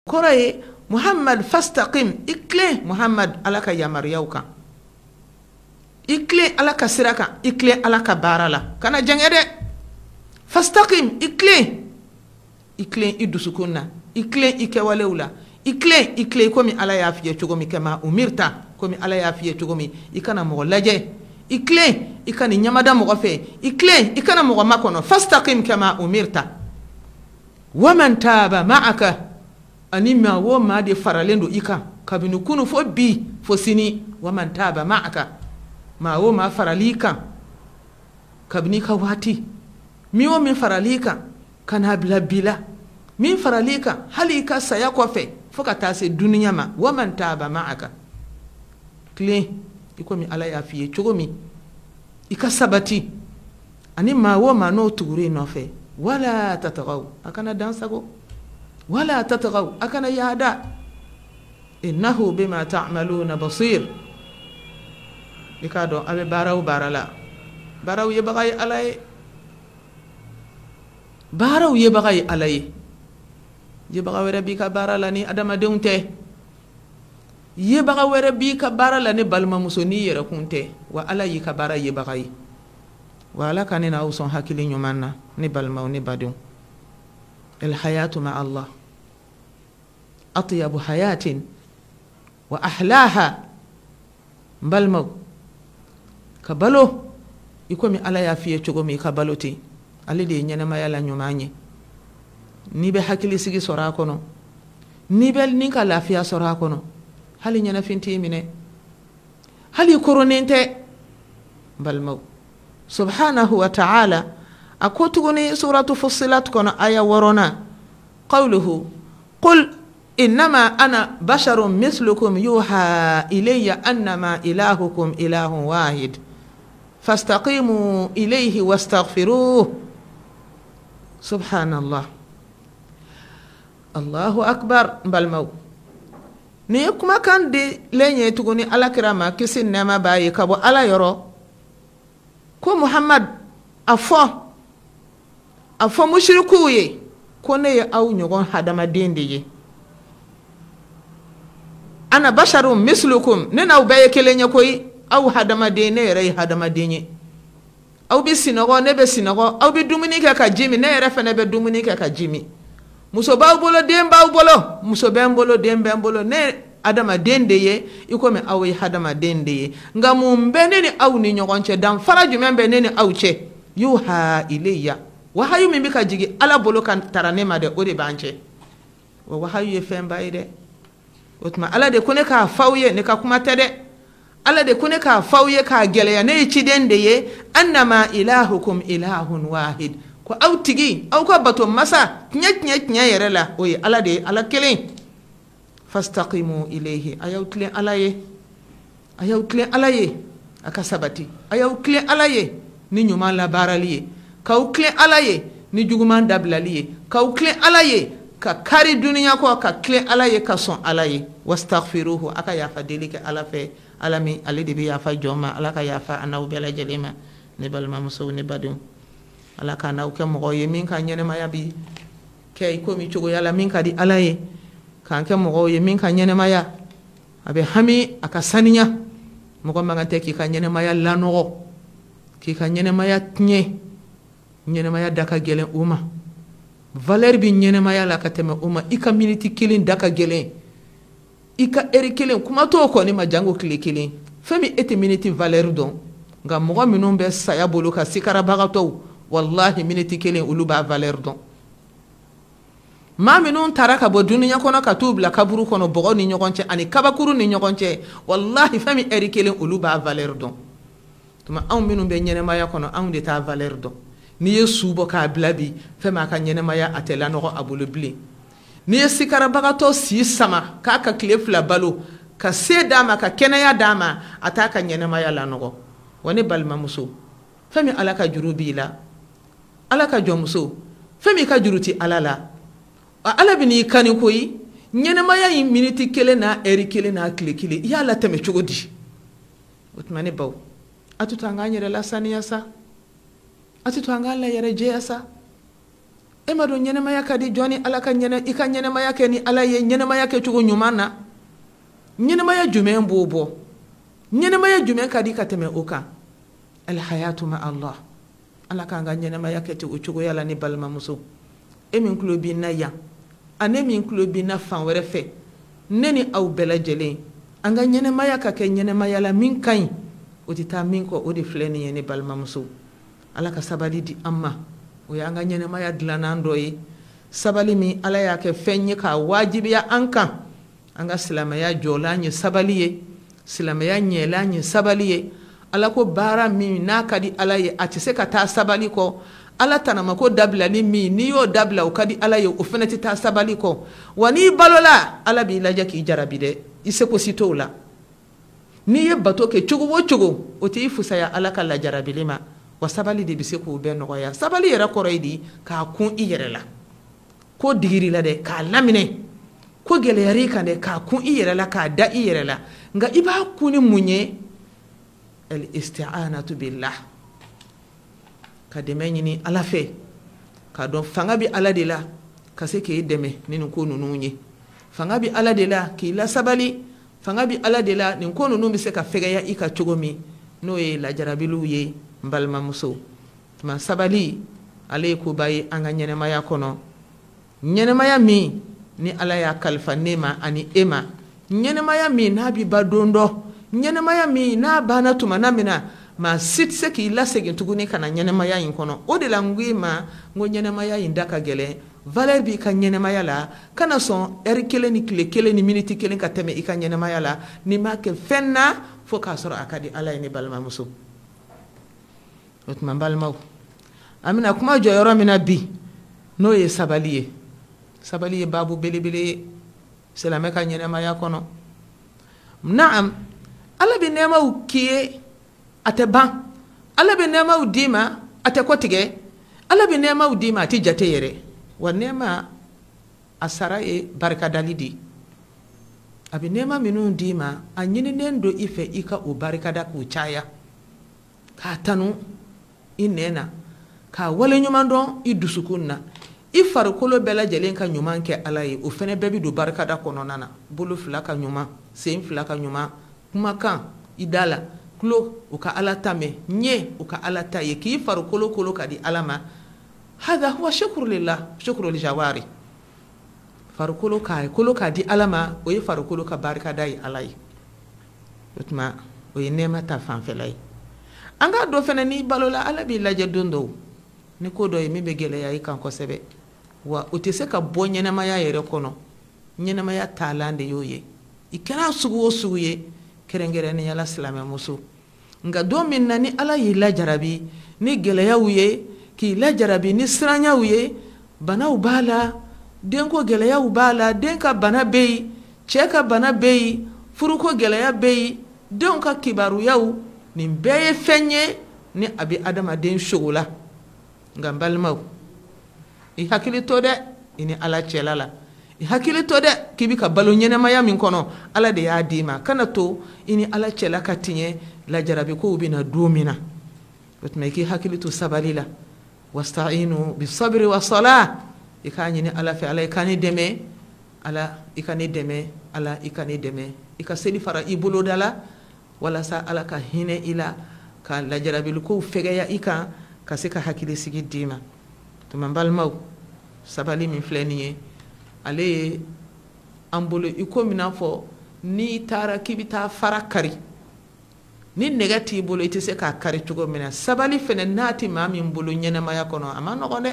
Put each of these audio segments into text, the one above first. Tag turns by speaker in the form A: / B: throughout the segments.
A: koraye muhammad fastaqim ikle muhammad alaka yamariyauka ikle alaka siraka ikle alaka barala kana jangede fastaqim ikle idusukunna ikle ikewalewla ikle komi ala yafiye chogomi kama umirta komi ala yafiye chogomi ikana mo laje ikle ikani nyamada mo fe ikle ikana mo makono fastaqim kama umirta waman taba ma'aka anima wo ma de faralendo ika kabinu kunu fo bi fo sini waman taba ma'aka ma wo ma faralika kabini ka wati mi wo min faralika kana bila min faralika halika saya ko fe foka tase duniya ma waman taba ma'aka kle iko mi ala ya fiye chogomi ika sabati ani ma wo ma no tugure no fe wala tatagaw akana dansago wala tatagaw akana yada innahu bima ta'maluna basir ikado abe baraw barala baraw ye bagay alay baraw ye bagay alay ye baga wera bi ka barala ni adama deunte ye baga wera bi ka barala ni balma musoni yera kunte wa ala yi ka bara ye bagay wala kanina uson hakili nyumanna ni balma ni badun el hayatu ma Allah atyabu hayatin wa ahlaha balma kabalo ikomi ala ya fiye chogomi kabaloti ali de nyana mayala nyumanye ni be hakili sigi sora kono ni bel ni ka lafiya sora kono hali nyana finti mine hali koronente balma subhanahu wa ta'ala akotuguni suratu fussilat kono aya warona qawluhu qul innama ana basharun mislukum yuha ilayya annama ilahukum ilahun wahid fastaqimu ilayhi wastaghfiruh subhanallah Allahu akbar balmaw ni kuma kan de lenye tuguni alakirama kisin nema bayi kabo ala yoro ko muhammad afo mushriku ye ko ne ya aw nyogon hadama dende ye ana basharun mislukum ne na ubaye kelenya koyi aw hadama de ne ray hadama denye aw bi sinago ne be sinago aw bi dumuni ka jimi ne refa ne be dumuni ka jimi muso baw bolo dem baw bolo muso ben bolo dem ben bolo ne adama dende ye ikome aw yi hadama dende ye ngamu beneni aw ni nyogonche dan faraju membe neni aw che yuha ilayya wa hayu mi bika jigi ala bolo kan taranema de ode banche wa hayu ye femba ide otma ala de kone ka fawye ne ka kuma tede ala de kone ka fawye ka geleya ne ci dende ye annama ilahukum ilahun wahid ko awtigi aw ko bato masa nya yere la oyi ala de ala kelen fastaqimu ilayhi ayawtlen alaye akasabati ayawtlen alaye ni nyuma la baraliye kawtlen alaye ni juguman dablaliye kawtlen alaye ka kari duniya ko ka klen alaye ka son alaye wastaghfiruhu aka yafa delike ala fe alami ali de biya fa joma ala ka yafa anaw bela jelema ne balma muso ne badum ala ka naw ke mo yemin ka nyene mayabi kay ko mi chogo yala min ka di alaye kan ke mo yemin ka nyene maya abe hami aka saninya mo ko mangante ki ka nyene maya lanogo ki ka nyene maya nyene maya daka gelen uma valeur bi nyene maya la ka teme uma ika minute kilin daka gelen ika eri kilin kuma to ko ni ma jango kilin femi ete minute valeur don nga mo minun be saya bolu ka sikara bagato wallahi minute kilin ulu ba valeur don ma minun taraka bo duniya kono ka tubla kaburu kono bogo ni nyogonche ani kabakuru ni nyogonche wallahi fami eri kilin ulu ba valeur don tuma aw minun be nyene maya kono aw de ta valeur don ni yesu bo ka blabi fema ka nyene maya atela no abulu bli ni sikara bagato si sama ka klefla balo ka sedama ka kenaya dama ataka nyene maya la no woni balma muso fami alaka jurubi la alaka jomuso fami ka juruti alala ala bini kani koyi nyene maya yi minute kele na eri kele na kile ya la teme chogodi utmane baw atutanga nyere la saniya sa atutanga la yere jeya sa ema do ɲɛnɛmaya ka di jɔni ala ka i ka ɲɛnɛmaya kɛ ni ala ye ɲɛnɛmaya kɛ cogo ɲuman na ɲɛnɛmaya jumɛn b'o bɔ ɲɛnɛmaya jumɛn ka di ka tɛmɛ o kan alhayatu ma Allah ala k'an ka ɲɛnɛmaya kɛ o cogoya la ni balimamuso e min tulo b'i na yan ani min tulo b'i na fan wɛrɛ fɛ ne ni aw bɛɛ lajɛlen an ka ɲɛnɛmaya ka kɛ ɲɛnɛmaya la min ka ɲi o tɛ taa min kɔ o de filɛ nin ye ne balimamuso ala ka sabali di an ma o y'an ka ɲɛnɛmaya dilannan dɔ ye sabali min ala y'a kɛ fɛn ye k'a wajibiya an kan an ka silamɛya jɔlan ye sabali ye silamɛya ɲɛlan ye sabali ye ala ko baara min n'a ka di ala ye a tɛ se ka taa sabali kɔ ala tanama ko dabila ni min n'i y'o dabila o ka di ala ye o fana tɛ taa sabali kɔ wa n'i balola ala b'i lajɛ k'i jarabi dɛ i seko si t'o la n'i ye bato kɛ cogo o cogo o t'i fusaya ala ka lajarabili ma wa sabali de bɛ se k'o bɛɛ nɔgɔya sabali yɛrɛ kɔrɔ ye di k'a kun i yɛrɛ la ko digiri la dɛ k'a laminɛ ko gɛlɛyara i kan dɛ k'a kun i yɛrɛ la k'a da i yɛrɛ la nka i b'a kun ni mun ye al-isti'anatu billah ka dɛmɛ ɲini ala fɛ k'a dɔn fanga bɛ ala de la ka se k'i dɛmɛ ni nin ko ninnu ye fanga bɛ ala de la k'i lasabali fanga bɛ ala de la nin ko ninnu bɛ se ka fɛgɛya i ka cogo min n'o ye lajarabiliw ye n balimamuso tuma sabali ale ye koba ye an ka ɲɛnɛmaya kɔnɔ ɲɛnɛmaya min ni ala y'a kalifa ne ma ani e ma ɲɛnɛmaya min n'a bɛ ba don dɔ ɲɛnɛmaya min n'a banna tuma na min na maa si tɛ se k'i lasegin tuguni ka na ɲɛnɛmaya in kɔnɔ o de la n ko i ma n ko ɲɛnɛmaya in da ka gɛlɛn valeur b'i ka ɲɛnɛmaya la kana sɔn heure kelen ni tile kelen ni minute kelen ka tɛmɛ i ka ɲɛnɛmaya la n'i m'a kɛ fɛn na fo k'a sɔrɔ a ka di ala ye ne balimamuso o tuma n balimaw an bɛna kuma jɔ yɔrɔ min na bi n'o ye sabali ye sabali ye baabu belebele ye silamɛ ka ɲɛnɛmaya kɔnɔ naam ala bɛ nɛɛmaw k'i ye a tɛ ban ala bɛ nɛɛmaw d'i ma a tɛ kɔtigɛ ala bɛ nɛɛmaw d'i ma a tɛ jate yɛrɛ wa nɛɛma a sara ye barikadali de a bɛ nɛɛma minnu d'i ma a ɲininen don i fɛ i ka o barikada k'o caya k'a tanu i nɛn na k'a waleɲuman dɔn i dusukun na i farikolo bɛɛ lajɛlen ka ɲuman kɛ ala ye o fana bɛɛ bɛ don barikada kɔnɔna na bolo fila ka ɲuman sen fila ka ɲuman kumakan i da la tulo o ka ala ta mɛn ɲɛ o ka ala ta ye k'i farikolo kolo ka di ala ma hada huwa shukru lillah shukru lijawari farikolo k'a di ala ma o ye farikolo ka barikada ye ala ye o tuma o ye nɛɛma ta fanfɛla ye an k'a dɔn fana n'i balola ala b'i lajɛ don dɔw ni ko dɔ ye min bɛ gɛlɛya i kan kosɛbɛ wa o tɛ se ka bɔ ɲɛnɛmaya yɛrɛ kɔnɔ ɲɛnɛmaya taalan de y'o ye i kɛra sugu o sugu ye kɛrɛnkɛrɛnnenya la silamɛmuso nka don min na ni ala y'i lajarabi ni gɛlɛyaw ye k'i lajarabi ni siranyaw ye banaw b'a la denko gɛlɛyaw b'a la den ka bana bɛ yen cɛ ka bana bɛ yen furuko gɛlɛya bɛ yen denw ka kibaruyaw nin bɛɛ ye fɛn ye ni a bɛ adamaden sogo la nka n balimaw i hakili to dɛ i ni ala cɛla la i hakili to dɛ k'i bɛ ka balo ɲɛnɛmaya min kɔnɔ ala de y'a d'i ma kana to i ni ala cɛla ka tiɲɛ lajarabi kow bɛ na don min na o tuma i k'i hakili to sabali la wasta'inu bisabri wasala i k'a ɲini ala fɛ ala i ka ne dɛmɛ ala i ka ne dɛmɛ ala i ka ne dɛmɛ i ka seli fara i boloda la walasa ala ka hinɛ i la ka lajarabilikow fɛgɛya i kan ka se ka hakili sigi d'i ma tuma n balimaw sabali min filɛ nin ye ale ye an bolo i ko min n'a fɔ n'i taara k'i bɛ taa fara kari ni nɛgɛ t'i bolo i tɛ se k'a kari cogo min na sabali fana n'a tɛ maa min bolo ɲɛnɛmaya kɔnɔ a ma nɔgɔn dɛ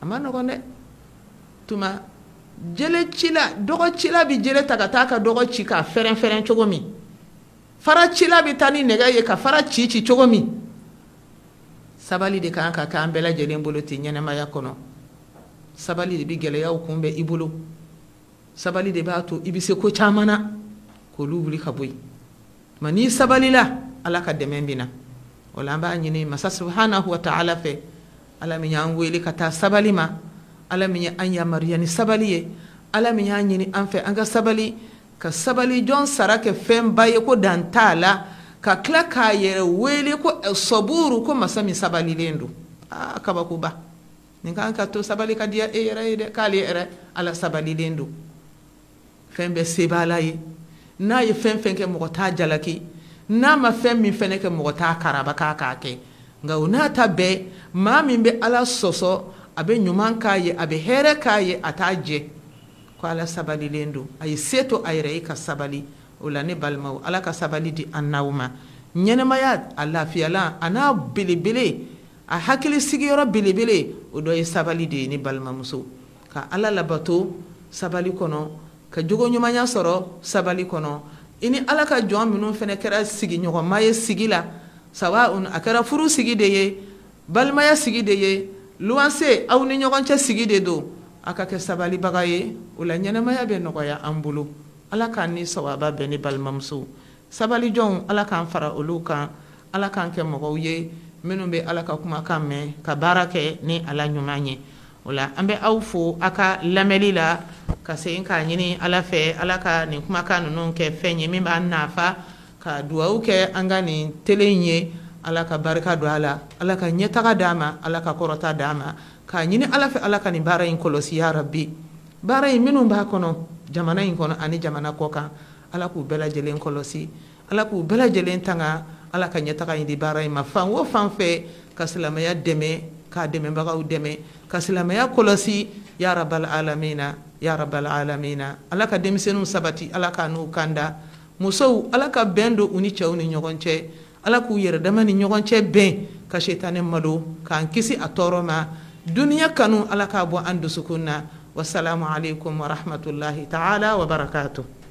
A: a ma nɔgɔn dɛ tuma jele cila dɔgɔ cila bɛ jele ta ka taa ka dɔgɔ ci k'a fɛrɛn cogo min fara cila bɛ taa ni nɛgɛ ye ka fara ci cogo min sabali de kan ka k'an bɛɛ lajɛlen bolo ten ɲɛnɛmaya kɔnɔ sabali de bɛ gɛlɛyaw kunbɛn i bolo sabali de b'a to i bɛ se ko caman na k'olu wuli ka bɔ yen nka n'i sabalila ala ka dɛmɛ bɛ na o la an b'a ɲini masa subhanahu wa ta'ala fɛ ala min y'an wele ka taa sabali ma ala min ye an yamaruya ni sabali ye ala min y'an ɲini an fɛ an ka sabali ka sabali jɔn sara kɛ fɛnba ye ko dan t'a la ka tila k'a yɛrɛ wele ko saburu ko masa min sabalilen don kabakoba nin kan ka to sabali ka diya e yɛrɛ ye dɛ k'ale yɛrɛ ala sabalilen don fɛn bɛɛ se b'ala ye n'a ye fɛn fɛn kɛ mɔgɔ t'a jalaki n'a ma fɛn min fɛnɛ kɛ mɔgɔ t'a karaba k'a kɛ nka o n'a ta bɛɛ maa min bɛ ala sɔsɔ a bɛ ɲuman k'a ye a bɛ hɛrɛ k'a ye a t'a jɛ ko ala sabalilen don a ye se to a yɛrɛ ye ka sabali o la ne balimaw ala ka sabali di an n'aw ma ɲɛnɛmaya a lafiyalan a n'a belebele a hakili sigiyɔrɔ belebele o dɔ ye sabali de ye ne balimamuso ka ala labato sabali kɔnɔ ka jogo ɲumanya sɔrɔ sabali kɔnɔ i ni ala ka jɔn minnu fɛnɛ kɛra sigiɲɔgɔnma ye sigi la sawa a kɛra furu sigi de ye balimaya sigi de ye luwanse aw ni ɲɔgɔn cɛ sigi de don a ka kɛ sabalibaga ye o la ɲɛnɛmaya bɛ nɔgɔya an bolo ala k'an ni sawaba bɛn ni balimamuso sabalijɔnw ala k'an fara olu kan ala k'an kɛ mɔgɔw ye minnu bɛ ala ka kumakan mɛn ka baara kɛ ni ala ɲuman ye o la an bɛ aw fo a ka lamɛnli la ka segin k'a ɲini ala fɛ ala ka nin kumakan ninnu kɛ fɛn ye min b'an nafa ka duwawu kɛ an ka nin tele in ye ala ka barika don a la ala ka ɲɛtaga d'a ma ala ka kɔrɔta d'a ma k'a ɲini ala fɛ ala ka nin baara in kɔlɔsi ya rabbi baara in minnu b'a kɔnɔ jamana in kɔnɔ ani jamana kɔ kan ala k'u bɛɛ lajɛlen kɔlɔsi ala k'u bɛɛ lajɛlen tanga ala ka ɲɛtaga in di baara in ma fan o fan fɛ ka silamɛya dɛmɛ k'a dɛmɛbagaw dɛmɛ ka silamɛya kɔlɔsi ya rabbal alamina ya rabbal alamina ala ka denmisɛnninw sabati ala ka n'u kanda musow ala ka bɛn don u ni cɛw ni ɲɔgɔn cɛ ala k'u yɛrɛ dama ni ɲɔgɔn cɛ bɛn ka shetane malo k'an kisi a tɔɔrɔ ma duniya kanu ala k'a bɔ an dusukun na wassalamu alaikum wa rahmatullahi ta'ala wa barakatuh